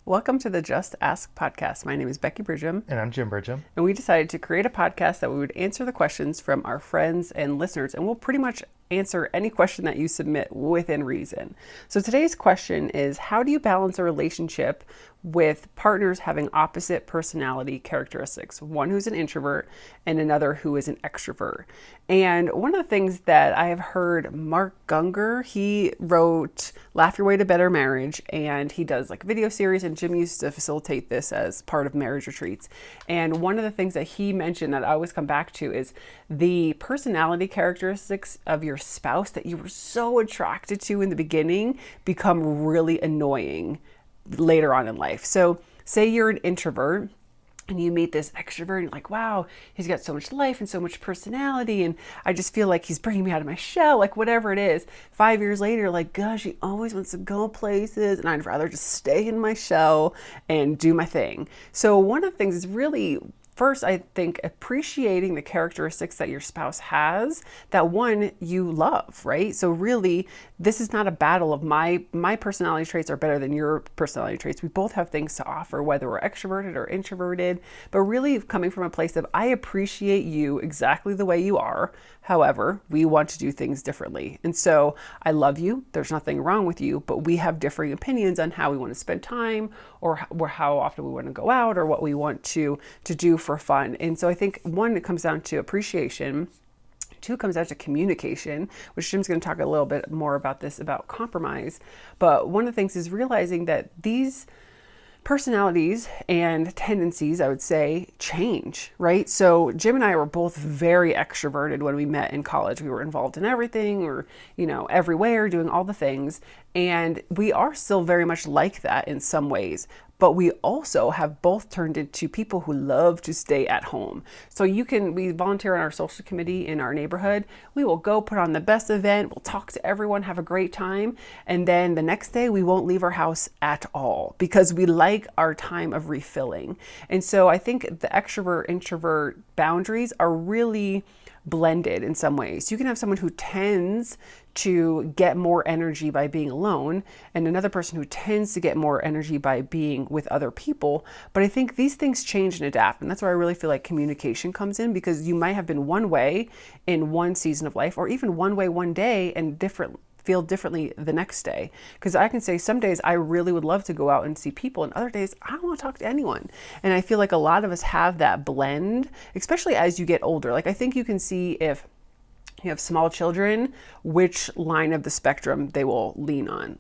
Welcome to the Just Ask podcast. My name is Becky Bridgham. And I'm Jim Bridgham. And we decided to create a podcast that we would answer the questions from our friends and listeners. And we'll pretty much answer any question that you submit within reason. So today's question is, how do you balance a relationship with partners having opposite personality characteristics? One who's an introvert and another who is an extrovert. And one of the things that I have heard Mark Gungor, he wrote Laugh Your Way to Better Marriage, and he does like a video series, and Jim used to facilitate this as part of marriage retreats. And one of the things that he mentioned that I always come back to is the personality characteristics of your spouse that you were so attracted to in the beginning become really annoying later on in life. So say you're an introvert and you meet this extrovert and you're like, wow, he's got so much life and so much personality, and I just feel like he's bringing me out of my shell, like whatever it is. 5 years later, you're like, gosh, he always wants to go places and I'd rather just stay in my shell and do my thing. So one of the things is really, first, I think appreciating the characteristics that your spouse has, that one, you love, right? So really, this is not a battle of my personality traits are better than your personality traits. We both have things to offer, whether we're extroverted or introverted, but really coming from a place of, I appreciate you exactly the way you are. However, we want to do things differently. And so I love you. There's nothing wrong with you, but we have differing opinions on how we want to spend time or how often we want to go out or what we want to do for fun. And so I think one, it comes down to appreciation. Two, it comes down to communication, which Jim's going to talk a little bit more about this, about compromise. But one of the things is realizing that these personalities and tendencies, I would say, change, right? So Jim and I were both very extroverted when we met in college. We were involved in everything, or, everywhere, doing all the things. And we are still very much like that in some ways. But we also have both turned into people who love to stay at home. So we volunteer on our social committee in our neighborhood. We will go put on the best event. We'll talk to everyone, have a great time. And then the next day we won't leave our house at all because we like our time of refilling. And so I think the extrovert introvert boundaries are really blended in some ways. You can have someone who tends to get more energy by being alone and another person who tends to get more energy by being with other people. But I think these things change and adapt. And that's where I really feel like communication comes in, because you might have been one way in one season of life, or even one way one day and feel differently the next day. Because I can say some days I really would love to go out and see people, and other days I don't want to talk to anyone. And I feel like a lot of us have that blend, especially as you get older. Like I think you can see if you have small children, which line of the spectrum they will lean on.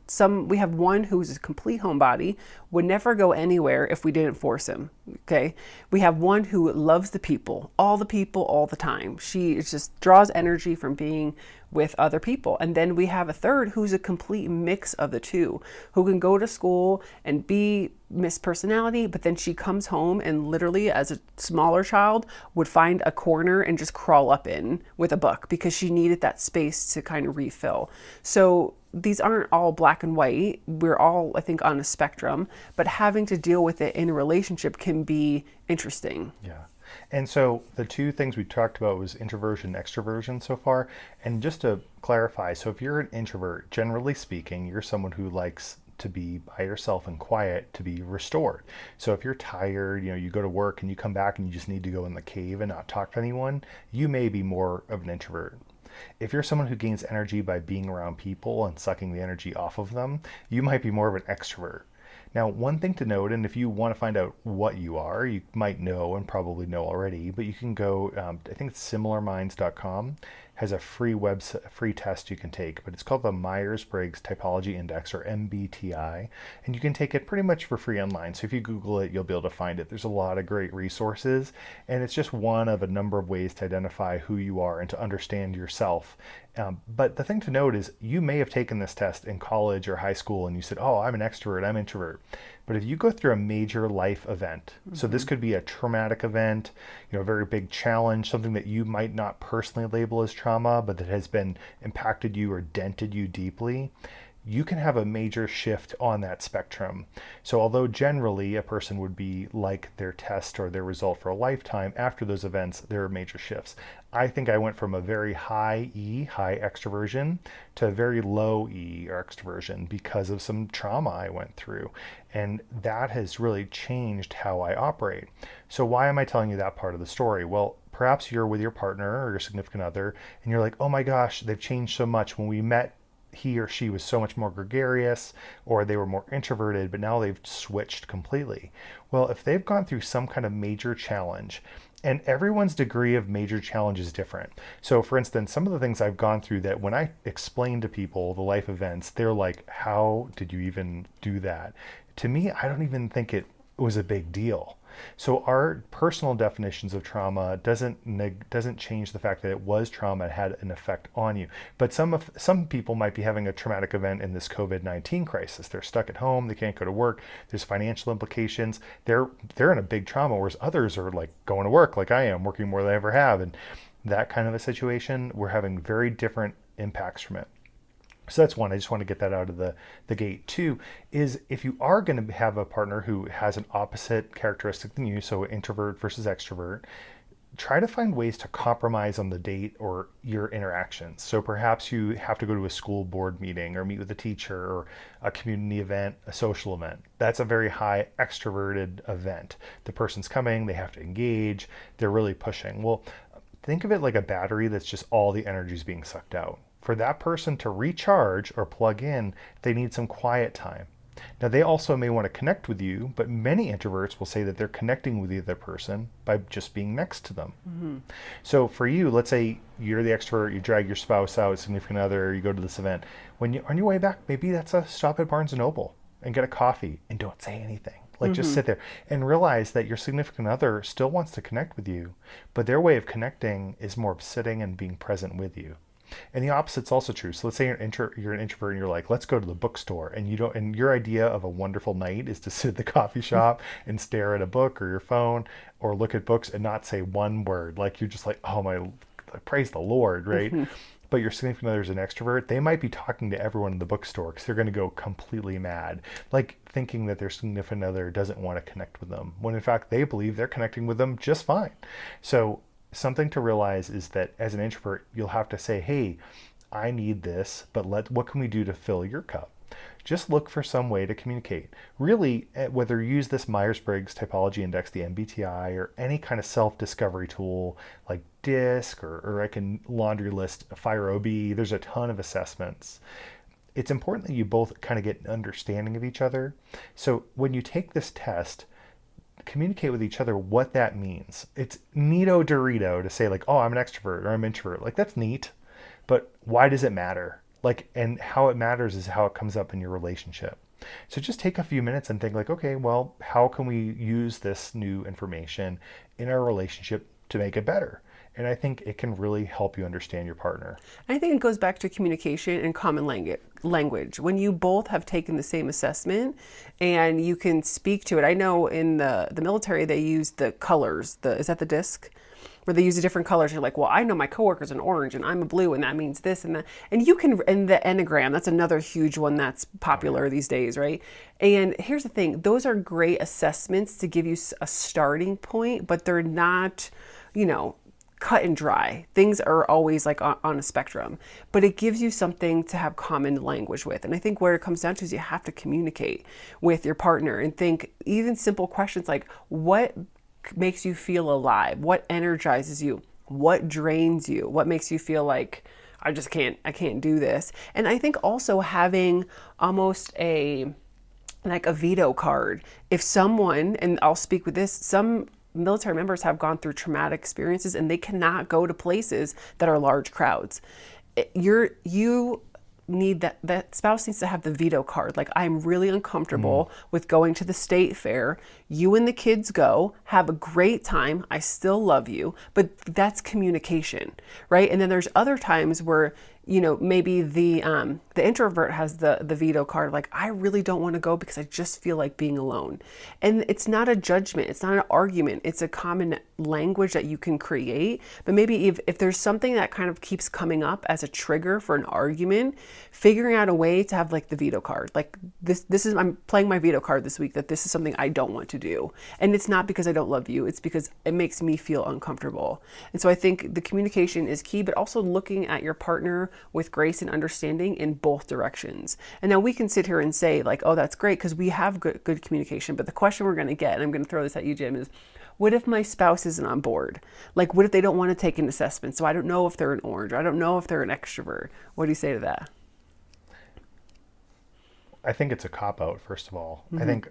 We have one who's a complete homebody, would never go anywhere if we didn't force him. Okay. We have one who loves the people all the time. She just draws energy from being with other people. And then we have a third who's a complete mix of the two, who can go to school and be Miss Personality, but then she comes home and literally as a smaller child would find a corner and just crawl up in with a book because she needed that space to kind of refill. So these aren't all black and white. We're all, I think, on a spectrum, but having to deal with it in a relationship can be interesting. Yeah. And so the two things we talked about was introversion, extroversion so far. And just to clarify, so if you're an introvert, generally speaking, you're someone who likes to be by yourself and quiet to be restored. So if you're tired, you go to work and you come back and you just need to go in the cave and not talk to anyone, you may be more of an introvert. If you're someone who gains energy by being around people and sucking the energy off of them, you might be more of an extrovert. Now, one thing to note, and if you want to find out what you are, you might know and probably know already, but you can go, I think it's similarminds.com, has a free test you can take, but it's called the Myers-Briggs Typology Index, or MBTI, and you can take it pretty much for free online. So if you Google it, you'll be able to find it. There's a lot of great resources, and it's just one of a number of ways to identify who you are and to understand yourself. But the thing to note is you may have taken this test in college or high school and you said, oh, I'm an extrovert, I'm introvert. But if you go through a major life event, so this could be a traumatic event, a very big challenge, something that you might not personally label as trauma, but that has been impacted you or dented you deeply, you can have a major shift on that spectrum. So although generally a person would be like their test or their result for a lifetime, after those events, there are major shifts. I think I went from a very high E, high extroversion, to a very low E or extroversion because of some trauma I went through. And that has really changed how I operate. So why am I telling you that part of the story? Well, perhaps you're with your partner or your significant other and you're like, oh my gosh, they've changed so much. When we met, he or she was so much more gregarious, or they were more introverted, but now they've switched completely. Well, if they've gone through some kind of major challenge, and everyone's degree of major challenge is different. So for instance, some of the things I've gone through that when I explain to people the life events, they're like, how did you even do that? To me, I don't even think it was a big deal. So our personal definitions of trauma doesn't change the fact that it was trauma, it had an effect on you. But some people might be having a traumatic event in this COVID-19 crisis. They're stuck at home, they can't go to work. There's financial implications. They're in a big trauma, whereas others are like going to work, like I am, working more than I ever have, and that kind of a situation, we're having very different impacts from it. So that's one. I just want to get that out of the gate. Two is if you are going to have a partner who has an opposite characteristic than you, so introvert versus extrovert, try to find ways to compromise on the date or your interactions. So perhaps you have to go to a school board meeting or meet with a teacher or a community event, a social event. That's a very high extroverted event. The person's coming, they have to engage, they're really pushing. Well, think of it like a battery that's just all the energy is being sucked out. For that person to recharge or plug in, they need some quiet time. Now, they also may want to connect with you, but many introverts will say that they're connecting with the other person by just being next to them. Mm-hmm. So for you, let's say you're the extrovert, you drag your spouse out, significant other, you go to this event. When you on your way back, maybe that's a stop at Barnes & Noble and get a coffee and don't say anything. Like just sit there and realize that your significant other still wants to connect with you, but their way of connecting is more of sitting and being present with you. And the opposite's also true. So let's say you're an introvert and you're like, let's go to the bookstore, and and your idea of a wonderful night is to sit at the coffee shop and stare at a book or your phone or look at books and not say one word. Like you're just like, oh my, praise the Lord, right? But your significant other is an extrovert. They might be talking to everyone in the bookstore because they're going to go completely mad, like thinking that their significant other doesn't want to connect with them, when in fact they believe they're connecting with them just fine. So something to realize is that as an introvert, you'll have to say, hey, I need this, but what can we do to fill your cup? Just look for some way to communicate. Really, whether you use this Myers-Briggs Typology Index, the MBTI, or any kind of self-discovery tool like DISC, or I can laundry list FireOB, there's a ton of assessments. It's important that you both kind of get an understanding of each other. So when you take this test, communicate with each other what that means. It's neato Dorito to say like, oh, I'm an extrovert or I'm introvert. Like that's neat, but why does it matter? Like, and how it matters is how it comes up in your relationship. So just take a few minutes and think like, okay, well, how can we use this new information in our relationship to make it better? And I think it can really help you understand your partner. I think it goes back to communication and common language. When you both have taken the same assessment and you can speak to it. I know in the military, they use the colors. Is that the disc? Where they use the different colors. You're like, well, I know my coworker's an orange and I'm a blue and that means this and that. And you can, and the Enneagram, that's another huge one that's popular these days, right? And here's the thing. Those are great assessments to give you a starting point, but they're not, cut and dry. Things are always like on a spectrum, but it gives you something to have common language with. And I think where it comes down to is you have to communicate with your partner and think even simple questions like, what makes you feel alive? What energizes you? What drains you? What makes you feel like I can't do this? And I think also having almost a veto card. If someone, and I'll speak with this, some military members have gone through traumatic experiences and they cannot go to places that are large crowds. You need that spouse needs to have the veto card. Like, I'm really uncomfortable with going to the state fair. You and the kids go, have a great time. I still love you, but that's communication, right? And then there's other times where maybe the introvert has the veto card, like, I really don't want to go because I just feel like being alone. And it's not a judgment, it's not an argument, it's a common language that you can create. But maybe if there's something that kind of keeps coming up as a trigger for an argument, figuring out a way to have like the veto card, like this is, I'm playing my veto card this week, that this is something I don't want to do. And it's not because I don't love you, it's because it makes me feel uncomfortable. And so I think the communication is key, but also looking at your partner with grace and understanding in both directions. And now we can sit here and say like, oh, that's great because we have good communication. But the question we're going to get, and I'm going to throw this at you, Jim, is what if my spouse isn't on board? Like, what if they don't want to take an assessment? So I don't know if they're an orange, or I don't know if they're an extrovert. What do you say to that? I think it's a cop-out, first of all. I think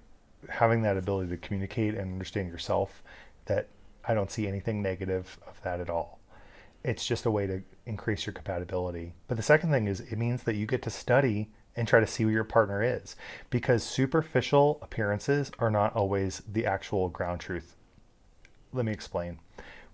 having that ability to communicate and understand yourself, that I don't see anything negative of that at all. It's just a way to increase your compatibility. But the second thing is it means that you get to study and try to see who your partner is, because superficial appearances are not always the actual ground truth. Let me explain.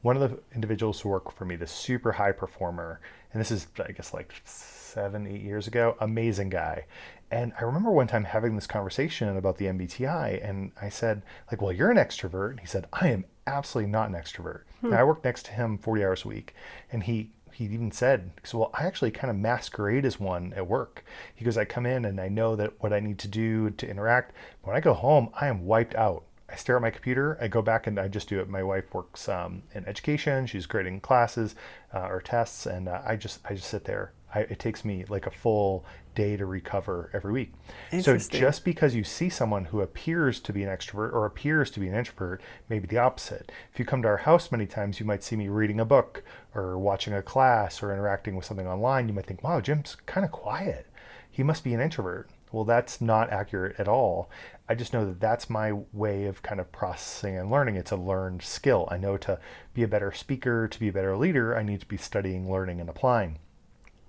One of the individuals who work for me, the super high performer, and this is, I guess, like 7-8 years ago, amazing guy. And I remember one time having this conversation about the MBTI, and I said, like, well, you're an extrovert. And he said, I am absolutely not an extrovert. And I work next to him 40 hours a week. And he even said, so, well, I actually kind of masquerade as one at work. He goes, I come in and I know that what I need to do to interact. But when I go home, I am wiped out. I stare at my computer, I go back and I just do it. My wife works in education. She's grading classes or tests. And I just sit there. It takes me like a full day to recover every week. So just because you see someone who appears to be an extrovert or appears to be an introvert, maybe the opposite. If you come to our house many times, you might see me reading a book or watching a class or interacting with something online. You might think, wow, Jim's kind of quiet. He must be an introvert. Well, that's not accurate at all. I just know that that's my way of kind of processing and learning. It's a learned skill. I know to be a better speaker, to be a better leader, I need to be studying, learning, and applying.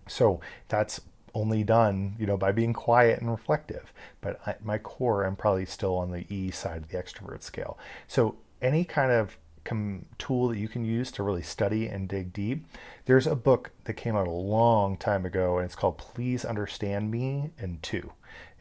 So that's only done, by being quiet and reflective. But at my core, I'm probably still on the E side of the extrovert scale. So any kind of tool that you can use to really study and dig deep. There's a book that came out a long time ago, and it's called Please Understand Me in Two.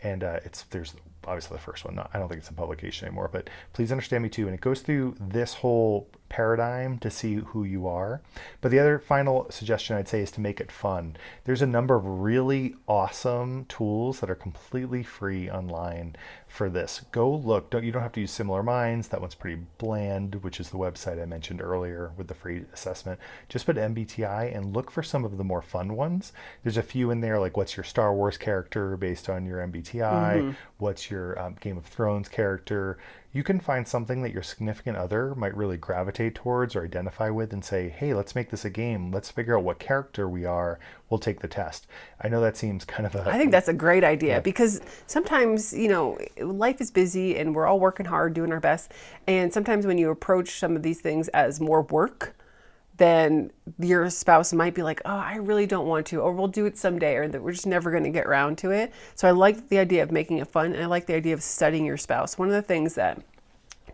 And there's obviously the first one. I don't think it's in publication anymore, but Please Understand Me Too. And it goes through this whole paradigm to see who you are. But the other final suggestion I'd say is to make it fun. There's a number of really awesome tools that are completely free online for this. Go look. You don't have to use Similar Minds. That one's pretty bland, which is the website I mentioned earlier with the free assessment. Just put MBTI and look for some of the more fun ones. There's a few in there, like what's your Star Wars character based on your MBTI? What's your Game of Thrones character? You can find something that your significant other might really gravitate towards or identify with and say, hey, let's make this a game. Let's figure out what character we are. We'll take the test. I know that seems kind of I think that's a great idea because sometimes, life is busy and we're all working hard, doing our best. And sometimes when you approach some of these things as more work, then your spouse might be like, oh, I really don't want to, or we'll do it someday, or that we're just never going to get around to it. So I like the idea of making it fun, and I like the idea of studying your spouse. One of the things that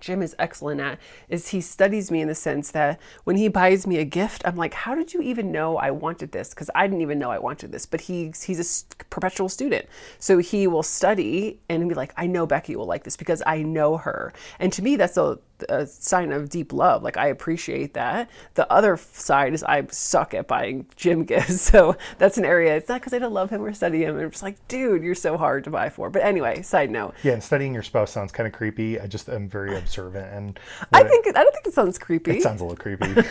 Jim is excellent at is he studies me in the sense that when he buys me a gift, I'm like, how did you even know I wanted this? Because I didn't even know I wanted this, but he's a perpetual student. So he will study and be like, I know Becky will like this because I know her. And to me, that's a sign of deep love. Like, I appreciate that. The other side is I suck at buying Jim gifts. So that's an area. It's not because I don't love him or study him. I'm just like, dude, you're so hard to buy for. But anyway, side note. Yeah, and studying your spouse sounds kind of creepy. I just am very observant, and I don't think it sounds creepy. It sounds a little creepy.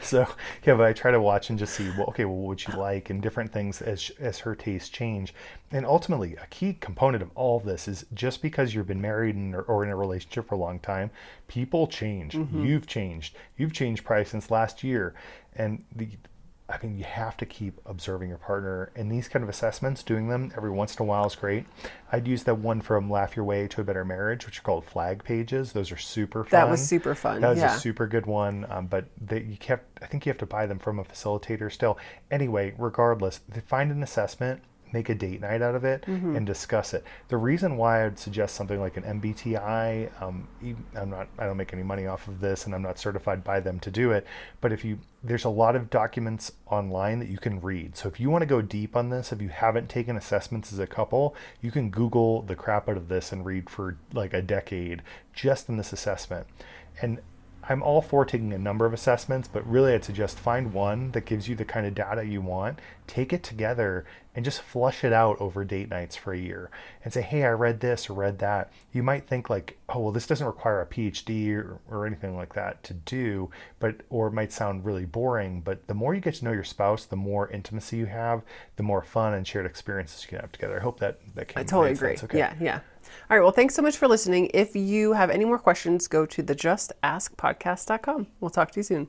So yeah, but I try to watch and just see, what would she like, and different things as her tastes change. And ultimately, a key component of all of this is just because you've been married or in a relationship for a long time, people change. You've changed. You've changed probably since last year. And you have to keep observing your partner. And these kind of assessments, doing them every once in a while is great. I'd use that one from Laugh Your Way to a Better Marriage, which are called flag pages. Those are super fun. That was super fun. That was a super good one. But I think you have to buy them from a facilitator still. Anyway, regardless, find an assessment make a date night out of it and discuss it. The reason why I'd suggest something like an MBTI, I don't make any money off of this, and I'm not certified by them to do it, but there's a lot of documents online that you can read. So if you want to go deep on this, if you haven't taken assessments as a couple, you can Google the crap out of this and read for like a decade just in this assessment. And I'm all for taking a number of assessments, but really I'd suggest find one that gives you the kind of data you want, take it together, and just flush it out over date nights for a year and say, hey, I read this or read that. You might think like, oh, well, this doesn't require a PhD or anything like that to do, or it might sound really boring, but the more you get to know your spouse, the more intimacy you have, the more fun and shared experiences you can have together. I hope that came. I totally agree. Sense. Okay. Yeah. All right. Well, thanks so much for listening. If you have any more questions, go to thejustaskpodcast.com. We'll talk to you soon.